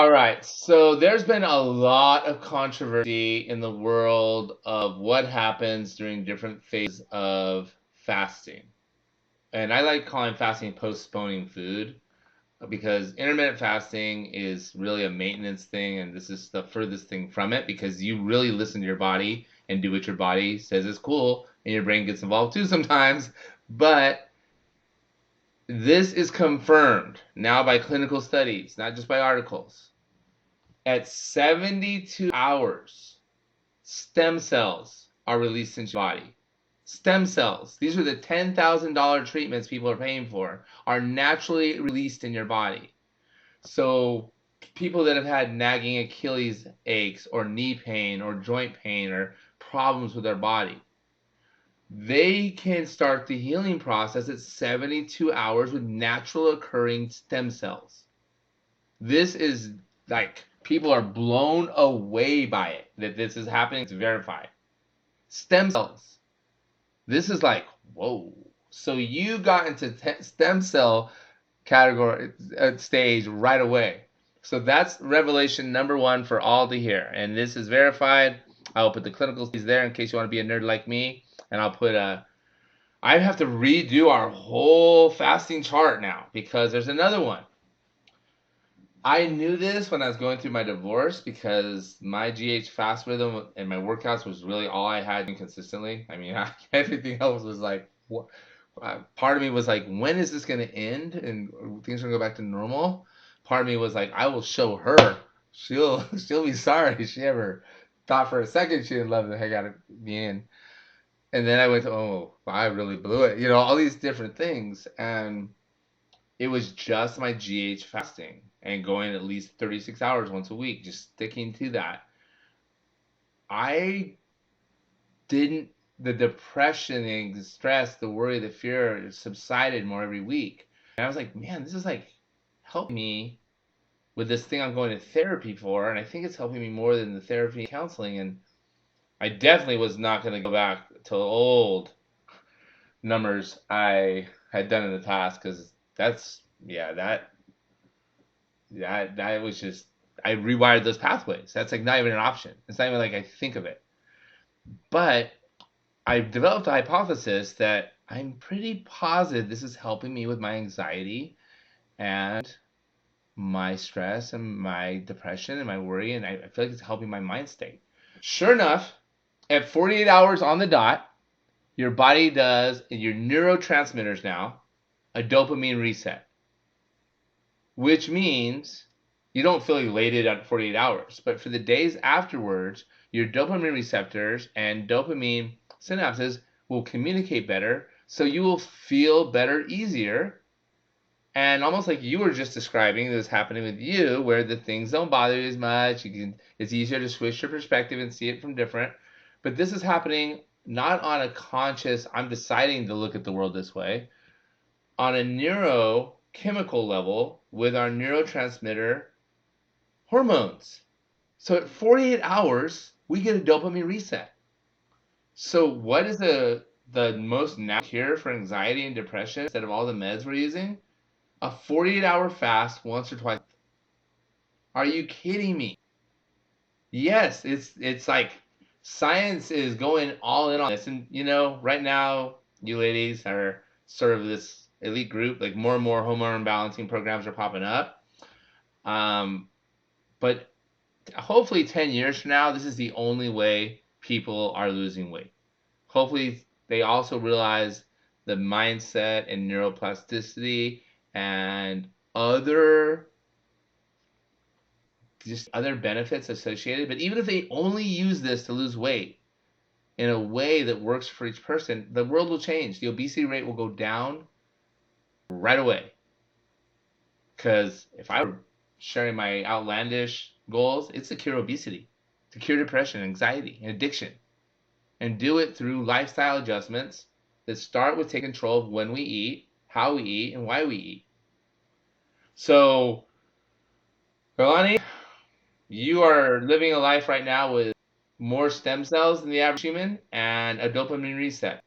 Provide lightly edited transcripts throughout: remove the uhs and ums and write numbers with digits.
All right. So there's been a lot of controversy in the world of what happens during different phases of fasting. And I like calling fasting postponing food because intermittent fasting is really a maintenance thing. And this is the furthest thing from it because you really listen to your body and do what your body says is cool. And your brain gets involved too sometimes. But this is confirmed now by clinical studies, not just by articles. At 72 hours, stem cells are released into your body. Stem cells, these are the $10,000 treatments people are paying for, are naturally released in your body. So people that have had nagging Achilles aches or knee pain or joint pain or problems with their body, they can start the healing process at 72 hours with natural occurring stem cells. This is like people are blown away by it that this is happening. It's verified. Stem cells. This is like, whoa. So you got into stem cell category stage right away. So that's revelation number one for all to hear. And this is verified. I'll put the clinical studies there in case you want to be a nerd like me. And I'll put I'd have to redo our whole fasting chart now because there's another one. I knew this when I was going through my divorce because my GH fast rhythm and my workouts was really all I had consistently. I mean, everything else was like, what? Part of me was like, when is this going to end and things are going to go back to normal? Part of me was like, I will show her. She'll be sorry if she ever thought for a second she didn't love the heck out of me. And then I went to, oh, I really blew it. You know, all these different things. And it was just my GH fasting and going at least 36 hours once a week, just sticking to that. I didn't, the depression and the stress, the worry, the fear subsided more every week. And I was like, man, this is like helping me with this thing I'm going to therapy for. And I think it's helping me more than the therapy and counseling. And I definitely was not going to go back to old numbers I had done in the past because that's, yeah, that was just, I rewired those pathways. That's like not even an option. It's not even like I think of it. But I developed a hypothesis that I'm pretty positive this is helping me with my anxiety and my stress and my depression and my worry, and I feel like it's helping my mind state. Sure enough, at 48 hours on the dot, your body does, and your neurotransmitters now, a dopamine reset, which means you don't feel elated at 48 hours, but for the days afterwards, your dopamine receptors and dopamine synapses will communicate better, so you will feel better easier. And almost like you were just describing this happening with you, where the things don't bother you as much. It's easier to switch your perspective and see it from different. But this is happening not on a conscious, I'm deciding to look at the world this way, on a neurochemical level with our neurotransmitter hormones. So at 48 hours, we get a dopamine reset. So what is the most natural cure for anxiety and depression instead of all the meds we're using? A 48-hour fast once or twice. Are you kidding me? Yes, it's like science is going all in on this. And you know, right now, you ladies are sort of this elite group. Like more and more hormone balancing programs are popping up. But hopefully 10 years from now, this is the only way people are losing weight. Hopefully they also realize the mindset and neuroplasticity and other benefits associated. But even if they only use this to lose weight in a way that works for each person, the world will change. The obesity rate will go down right away. Because if I were sharing my outlandish goals, it's to cure obesity, to cure depression, anxiety, and addiction, and do it through lifestyle adjustments that start with taking control of when we eat, how we eat, and why we eat. So, Galani, you are living a life right now with more stem cells than the average human and a dopamine reset.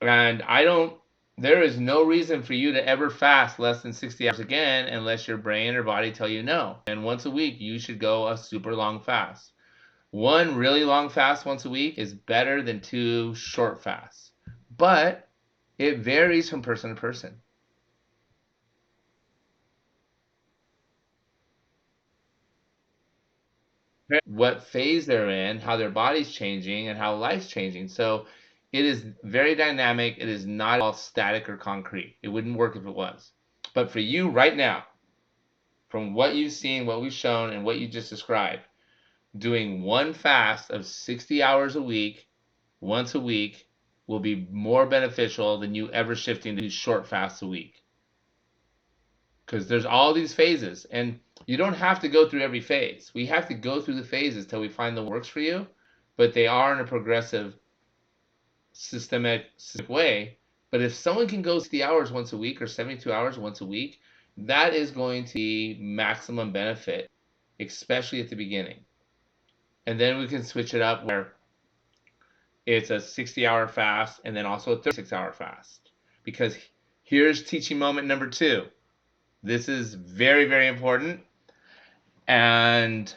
And I don't There is no reason for you to ever fast less than 60 hours again unless your brain or body tell you no. And once a week, you should go a super long fast. One really long fast once a week is better than 2 short fasts, but it varies from person to person. What phase they're in, how their body's changing, and how life's changing. So it is very dynamic. It is not all static or concrete. It wouldn't work if it was. But for you right now, from what you've seen, what we've shown, and what you just described, doing one fast of 60 hours a week, once a week, will be more beneficial than you ever shifting to short fasts a week. Because there's all these phases, and you don't have to go through every phase. We have to go through the phases till we find the works for you, but they are in a progressive, systemic way. But if someone can go 60 hours once a week or 72 hours once a week, that is going to be maximum benefit, especially at the beginning. And then we can switch it up where it's a 60-hour fast and then also a 36-hour fast. Because here's teaching moment number 2. This is very, very important. And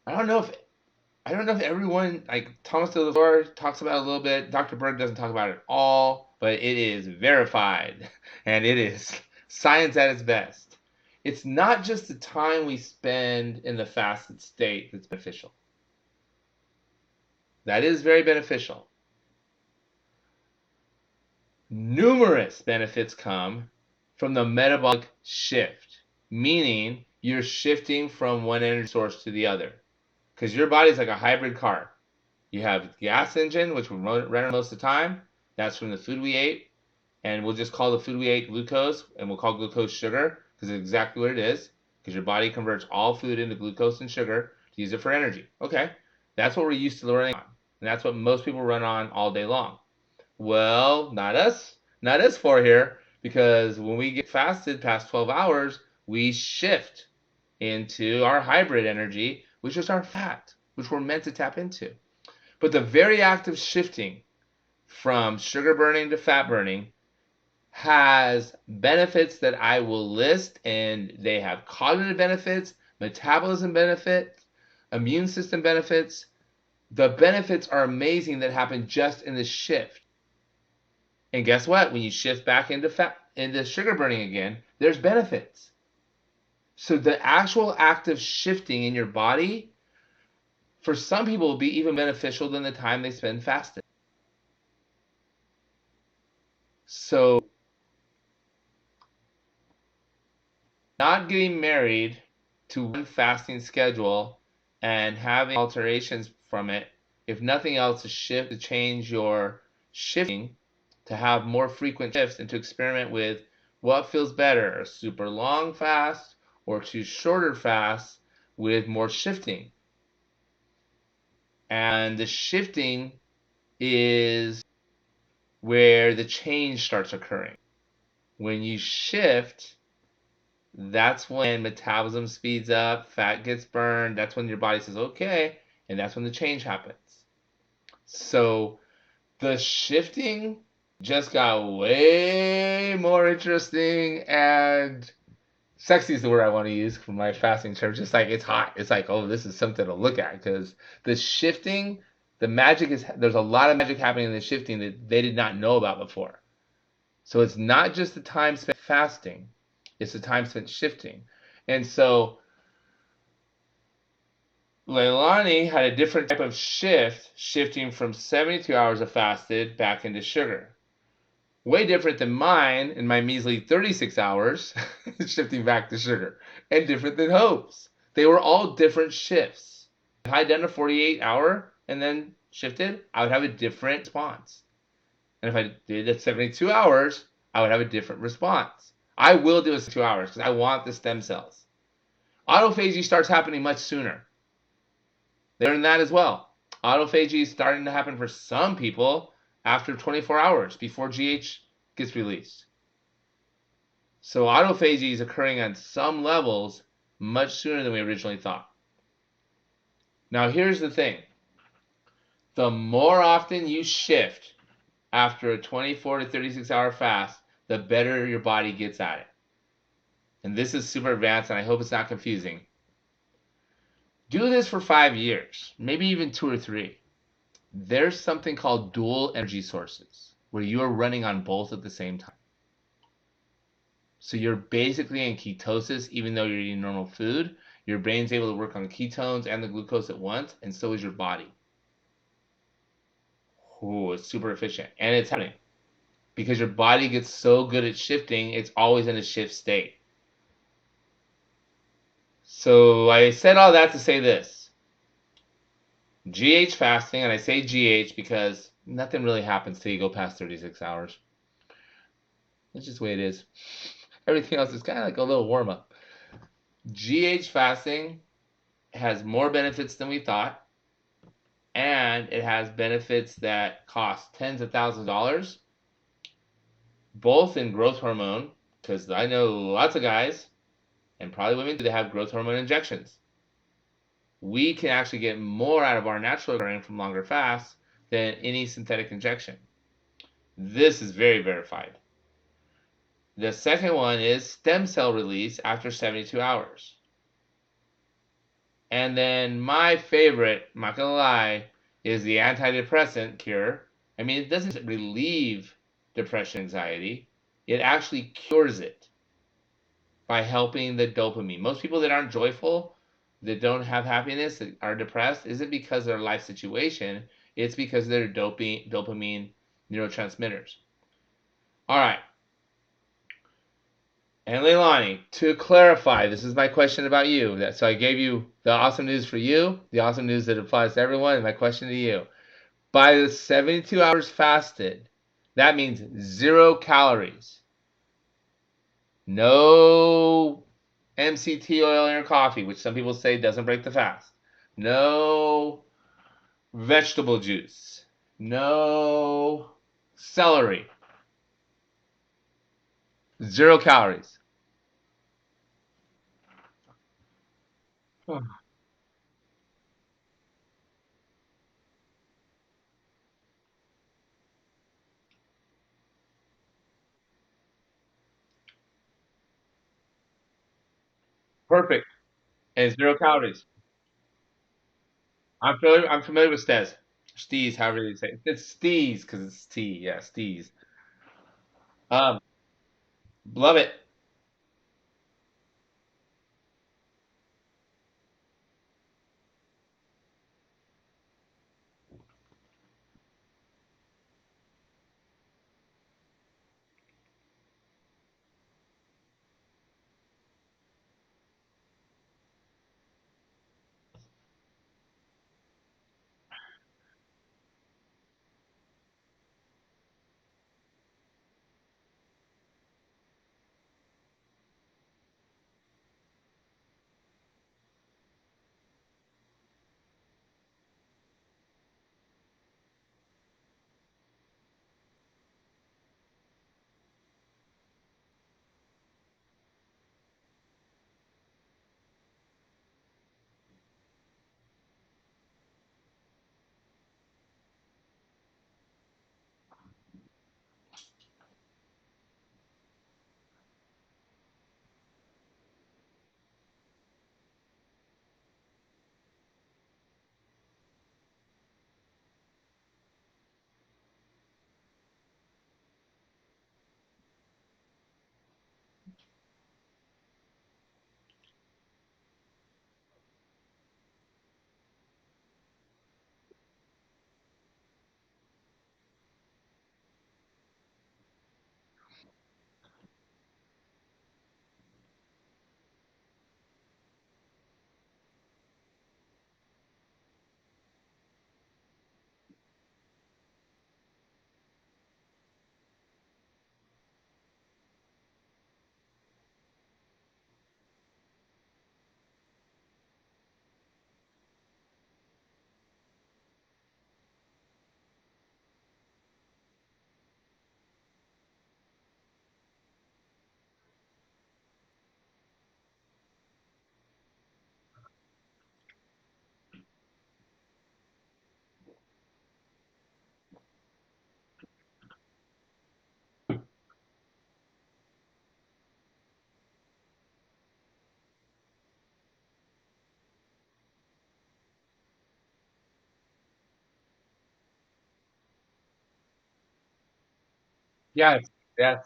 I don't know if everyone, like Thomas DeLore talks about it a little bit. Dr. Berg doesn't talk about it at all, but it is verified and it is science at its best. It's not just the time we spend in the fasted state that's beneficial. That is very beneficial. Numerous benefits come from the metabolic shift, meaning you're shifting from one energy source to the other. Because your body's like a hybrid car. You have gas engine, which we run most of the time. That's from the food we ate. And we'll just call the food we ate glucose, and we'll call glucose sugar, because it's exactly what it is. Because your body converts all food into glucose and sugar to use it for energy. Okay, that's what we're used to running on. And that's what most people run on all day long. Well, not us. Not us four here. Because when we get fasted past 12 hours, we shift into our hybrid energy, which is our fat, which we're meant to tap into. But the very act of shifting from sugar burning to fat burning has benefits that I will list, and they have cognitive benefits, metabolism benefits, immune system benefits. The benefits are amazing that happen just in the shift. And guess what? When you shift back into sugar burning again, there's benefits. So the actual act of shifting in your body, for some people, will be even beneficial than the time they spend fasting. So not getting married to one fasting schedule and having alterations from it, if nothing else, to change your shifting, to have more frequent shifts and to experiment with what feels better, a super long fast or 2 shorter fasts with more shifting. And the shifting is where the change starts occurring. When you shift, that's when metabolism speeds up, fat gets burned, that's when your body says, okay, and that's when the change happens. So the shifting just got way more interesting, and sexy is the word I want to use for my fasting terms. Just like it's hot. It's like, oh, this is something to look at, because the shifting, the magic is, there's a lot of magic happening in the shifting that they did not know about before. So it's not just the time spent fasting, it's the time spent shifting. And so Leilani had a different type of shift, shifting from 72 hours of fasted back into sugar. Way different than mine in my measly 36 hours, shifting back to sugar, and different than Hope's. They were all different shifts. If I'd done a 48-hour and then shifted, I would have a different response. And if I did it 72 hours, I would have a different response. I will do it 72 hours because I want the stem cells. Autophagy starts happening much sooner. They learned that as well. Autophagy is starting to happen for some people after 24 hours before GH gets released. So autophagy is occurring on some levels much sooner than we originally thought. Now here's the thing. The more often you shift, after a 24 to 36-hour fast, the better your body gets at it. And this is super advanced, and I hope it's not confusing. Do this for 5 years, maybe even 2 or 3. There's something called dual energy sources, where you are running on both at the same time. So you're basically in ketosis, even though you're eating normal food. Your brain's able to work on the ketones and the glucose at once, and so is your body. Oh, it's super efficient. And it's happening because your body gets so good at shifting, it's always in a shift state. So I said all that to say this. GH fasting, and I say GH because nothing really happens till you go past 36 hours. That's just the way it is. Everything else is kind of like a little warm up. GH fasting has more benefits than we thought, and it has benefits that cost tens of thousands of dollars, both in growth hormone, because I know lots of guys, and probably women too, that have growth hormone injections. We can actually get more out of our natural grain from longer fasts than any synthetic injection. This is very verified. The second one is stem cell release after 72 hours. And then my favorite, I'm not gonna lie, is the antidepressant cure. I mean, it doesn't relieve depression, anxiety. It actually cures it by helping the dopamine. Most people that aren't joyful, that don't have happiness, that are depressed, isn't because of their life situation. It's because of their dopamine neurotransmitters. All right. And Leilani, to clarify, this is my question about you. So I gave you the awesome news for you, the awesome news that applies to everyone, and my question to you. By the 72 hours fasted, that means 0 calories. No MCT oil in your coffee, which some people say doesn't break the fast. No vegetable juice. No celery. 0 calories. Perfect. And 0 calories. I'm familiar with Stez. Steez, however you say it. It's Steez because it's tea. Yeah, Steez. Um, love it. Yes, yes.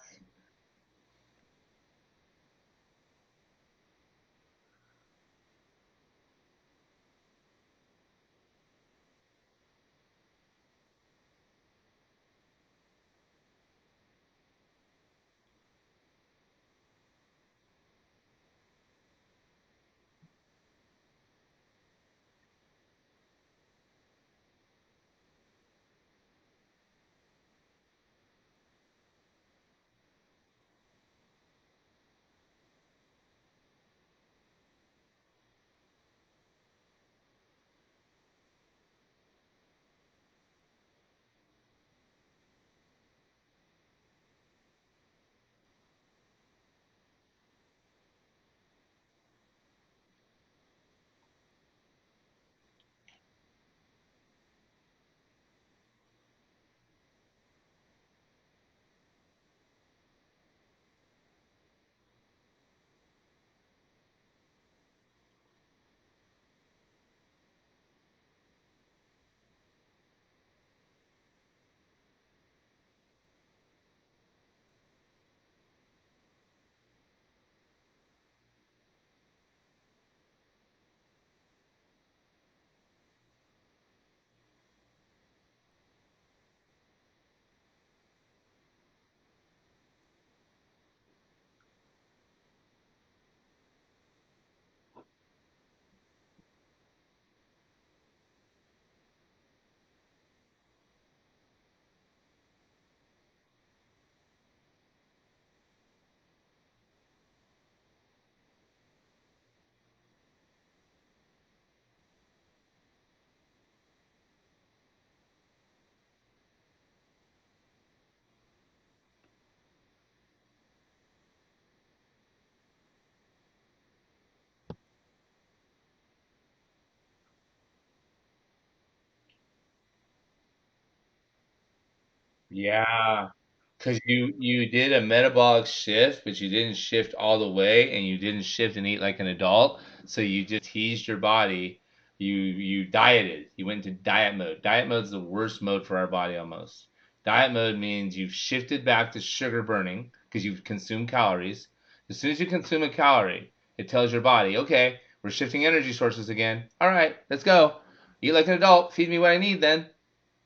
Yeah. Because you did a metabolic shift, but you didn't shift all the way, and you didn't shift and eat like an adult. So you just teased your body. You dieted. You went into diet mode. Diet mode is the worst mode for our body almost. Diet mode means you've shifted back to sugar burning because you've consumed calories. As soon as you consume a calorie, it tells your body, okay, we're shifting energy sources again. All right, let's go. Eat like an adult. Feed me what I need then.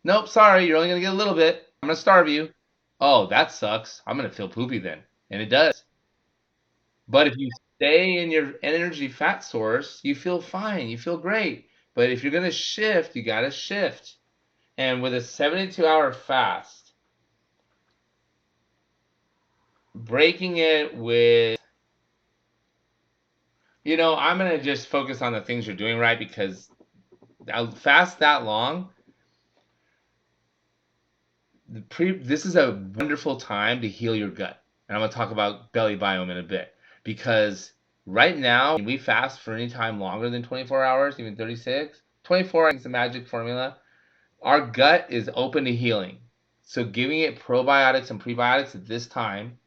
Nope, sorry, you're only gonna get a little bit. I'm gonna starve you. Oh, that sucks. I'm gonna feel poopy then. And it does. But if you stay in your energy fat source, you feel fine. You feel great. But if you're gonna shift, you gotta shift. And with a 72-hour fast, breaking it with, I'm gonna just focus on the things you're doing right because a fast that long, this is a wonderful time to heal your gut. And I'm going to talk about belly biome in a bit because right now we fast for any time longer than 24 hours, even 36. 24, I think, is the magic formula. Our gut is open to healing. So giving it probiotics and prebiotics at this time,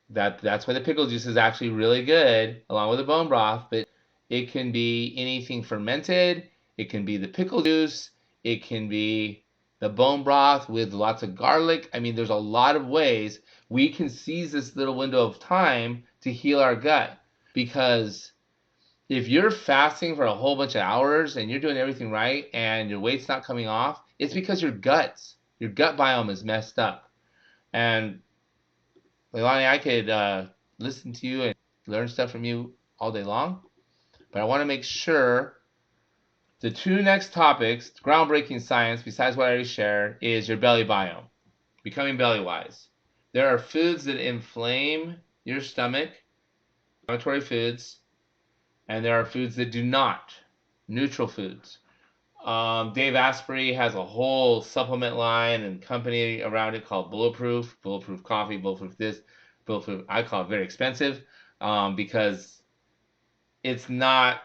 that's why the pickle juice is actually really good along with the bone broth, but it can be anything fermented, it can be the pickle juice, it can be the bone broth with lots of garlic. I mean, there's a lot of ways we can seize this little window of time to heal our gut, because if you're fasting for a whole bunch of hours and you're doing everything right and your weight's not coming off, it's because your gut biome is messed up. And Leilani, I could listen to you and learn stuff from you all day long, but I want to make sure the two next topics, groundbreaking science, besides what I already shared, is your belly biome, becoming belly wise. There are foods that inflame your stomach, inflammatory foods, and there are foods that do not, neutral foods. Dave Asprey has a whole supplement line and company around it called Bulletproof, Bulletproof Coffee, Bulletproof this, Bulletproof. I call it very expensive because it's not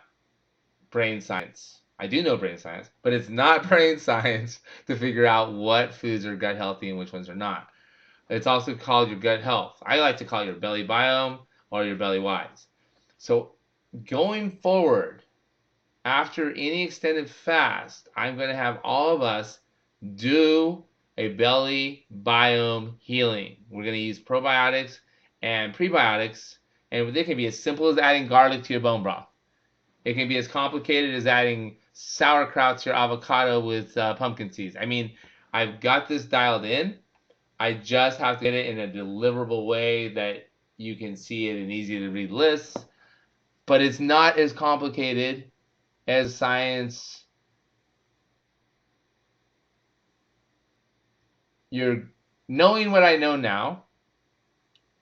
brain science. I do know brain science, but it's not brain science to figure out what foods are gut healthy and which ones are not. It's also called your gut health. I like to call it your belly biome or your belly wise. So going forward, after any extended fast, I'm going to have all of us do a belly biome healing. We're going to use probiotics and prebiotics, and they can be as simple as adding garlic to your bone broth. It can be as complicated as adding sauerkraut to your avocado with pumpkin seeds. I mean, I've got this dialed in. I just have to get it in a deliverable way that you can see it in easy to read lists. But it's not as complicated as science. You're knowing what I know now,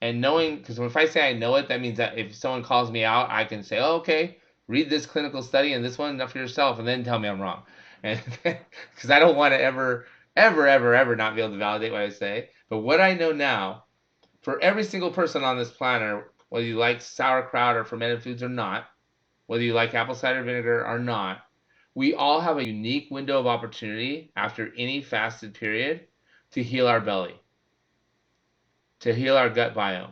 and knowing, because if I say I know it, that means that if someone calls me out, I can say, oh, okay, read this clinical study and this one for yourself, and then tell me I'm wrong. And because I don't want to ever not be able to validate what I say. But what I know now, for every single person on this planet, whether you like sauerkraut or fermented foods or not, whether you like apple cider vinegar or not, we all have a unique window of opportunity after any fasted period to heal our belly, to heal our gut biome.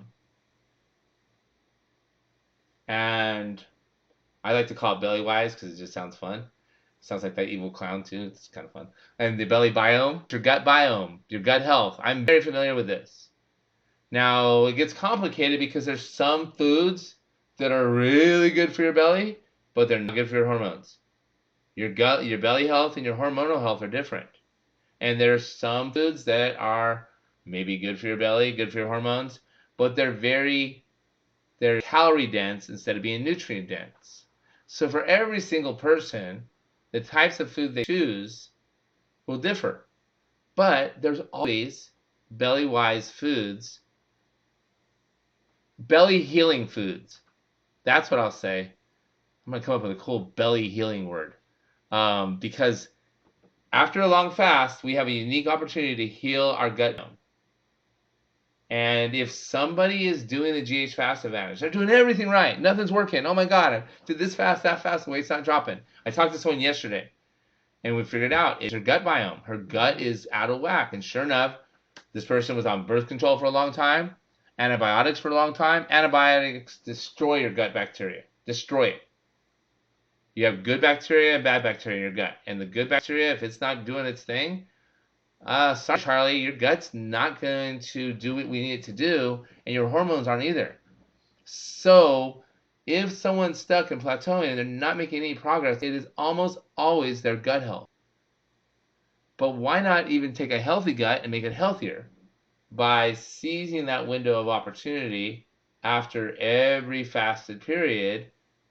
And I like to call it belly wise because it just sounds fun. Sounds like that evil clown too. It's kind of fun. And the belly biome, your gut biome, your gut health. I'm very familiar with this. Now it gets complicated because there's some foods that are really good for your belly, but they're not good for your hormones. Your gut, your belly health, and your hormonal health are different. And there's some foods that are maybe good for your belly, good for your hormones, but they're calorie dense instead of being nutrient dense. So for every single person, the types of food they choose will differ. But there's always belly-wise foods, belly healing foods. That's what I'll say. I'm going to come up with a cool belly healing word. Because after a long fast, we have a unique opportunity to heal our gut biome. And if somebody is doing the GH fast advantage, they're doing everything right. Nothing's working. Oh my God, I did this fast, that fast, the weight's not dropping. I talked to someone yesterday, and we figured out it's her gut biome. Her gut is out of whack. And sure enough, this person was on birth control for a long time, antibiotics for a long time. Antibiotics destroy your gut bacteria. Destroy it. You have good bacteria and bad bacteria in your gut. And the good bacteria, if it's not doing its thing, sorry, Charlie, your gut's not going to do what we need it to do, and your hormones aren't either. So if someone's stuck and plateauing and they're not making any progress, it is almost always their gut health. But why not even take a healthy gut and make it healthier by seizing that window of opportunity after every fasted period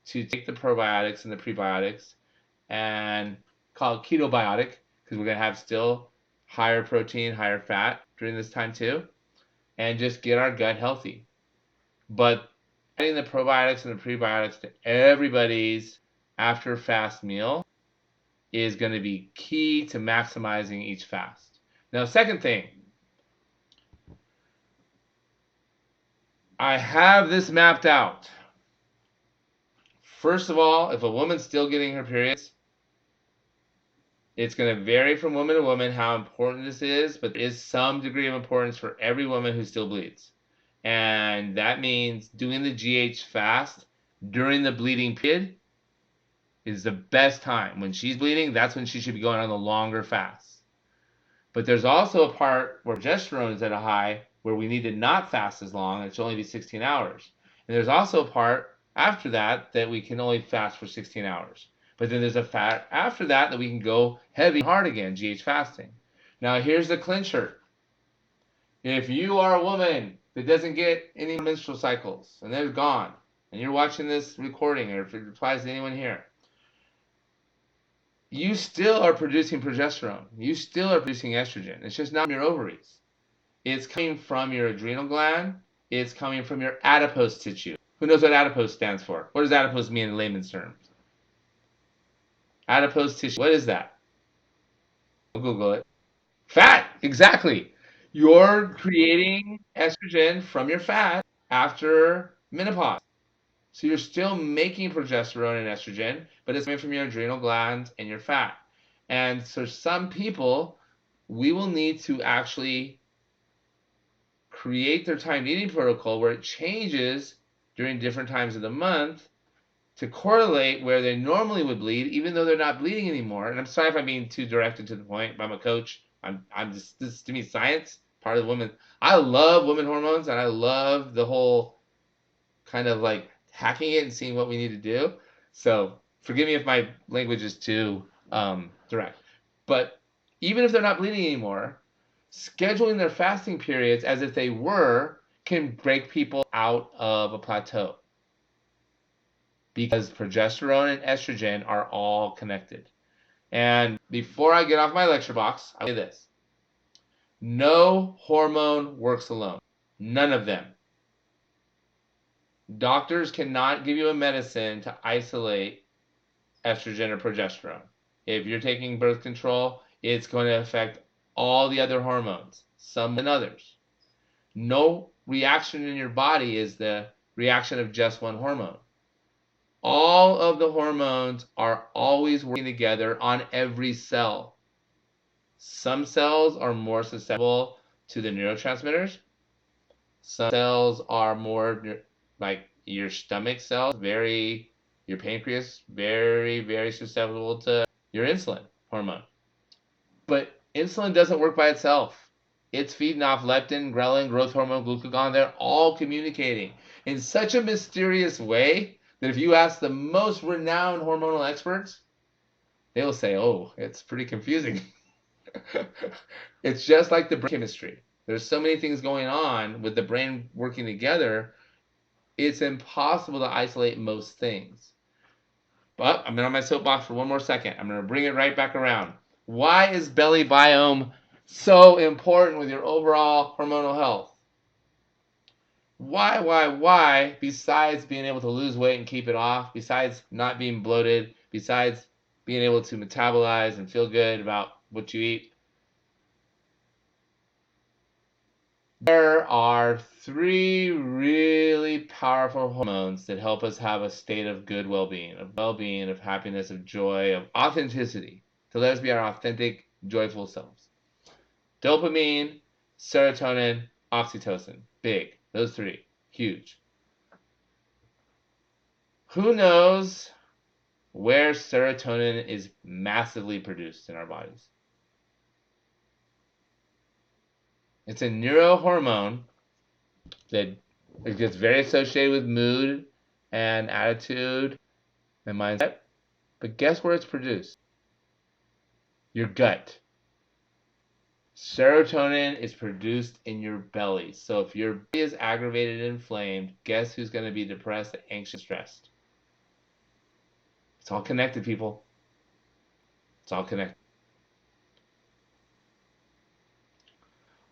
to take the probiotics and the prebiotics and call it ketobiotic, because we're going to have still higher protein, higher fat during this time too, and just get our gut healthy. But adding the probiotics and the prebiotics to everybody's after fast meal is going to be key to maximizing each fast. Now, second thing, I have this mapped out. First of all, if a woman's still getting her periods, it's going to vary from woman to woman how important this is, but there is some degree of importance for every woman who still bleeds. And that means doing the GH fast during the bleeding period is the best time. When she's bleeding, that's when she should be going on the longer fast. But there's also a part where progesterone is at a high where we need to not fast as long. It should only be 16 hours. And there's also a part after that that we can only fast for 16 hours. But then there's a fat after that we can go heavy and hard again, GH fasting. Now here's the clincher. If you are a woman that doesn't get any menstrual cycles and they're gone, and you're watching this recording, or if it applies to anyone here, you still are producing progesterone. You still are producing estrogen. It's just not in your ovaries. It's coming from your adrenal gland. It's coming from your adipose tissue. Who knows what adipose stands for? What does adipose mean in layman's terms? Adipose tissue. What is that? Google it. Fat. Exactly. You're creating estrogen from your fat after menopause. So you're still making progesterone and estrogen, but it's coming from your adrenal glands and your fat. And so some people, we will need to actually create their timed eating protocol where it changes during different times of the month to correlate where they normally would bleed, even though they're not bleeding anymore. And I'm sorry if I'm being too direct and to the point, but I'm a coach. I'm just, this to me, science, part of the women. I love women hormones, and I love the whole kind of like hacking it and seeing what we need to do. So forgive me if my language is too direct. But even if they're not bleeding anymore, scheduling their fasting periods as if they were can break people out of a plateau, because progesterone and estrogen are all connected. And before I get off my lecture box, I'll say this. No hormone works alone. None of them. Doctors cannot give you a medicine to isolate estrogen or progesterone. If you're taking birth control, it's going to affect all the other hormones, some than others. No reaction in your body is the reaction of just one hormone. All of the hormones are always working together on every cell. Some cells are more susceptible to the neurotransmitters. Some cells are more like your stomach cells, your pancreas, very susceptible to your insulin hormone. But insulin doesn't work by itself. It's feeding off leptin, ghrelin, growth hormone, glucagon. They're all communicating in such a mysterious way that if you ask the most renowned hormonal experts, they will say, oh, it's pretty confusing. It's just like the brain chemistry. There's so many things going on with the brain working together, it's impossible to isolate most things. But I'm on my soapbox for one more second. I'm going to bring it right back around. Why is belly biome so important with your overall hormonal health? Why, besides being able to lose weight and keep it off, besides not being bloated, besides being able to metabolize and feel good about what you eat? There are 3 really powerful hormones that help us have a state of good well-being, of happiness, of joy, of authenticity, to let us be our authentic, joyful selves. Dopamine, serotonin, oxytocin. Big. Those 3. Huge. Who knows where serotonin is massively produced in our bodies? It's a neurohormone that it gets very associated with mood and attitude and mindset. But guess where it's produced? Your gut. Serotonin is produced in your belly. So if your belly is aggravated and inflamed, guess who's going to be depressed, anxious, stressed? It's all connected, people. It's all connected.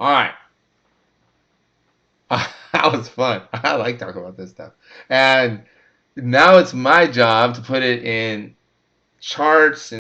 All right. That was fun. I like talking about this stuff. And now it's my job to put it in charts and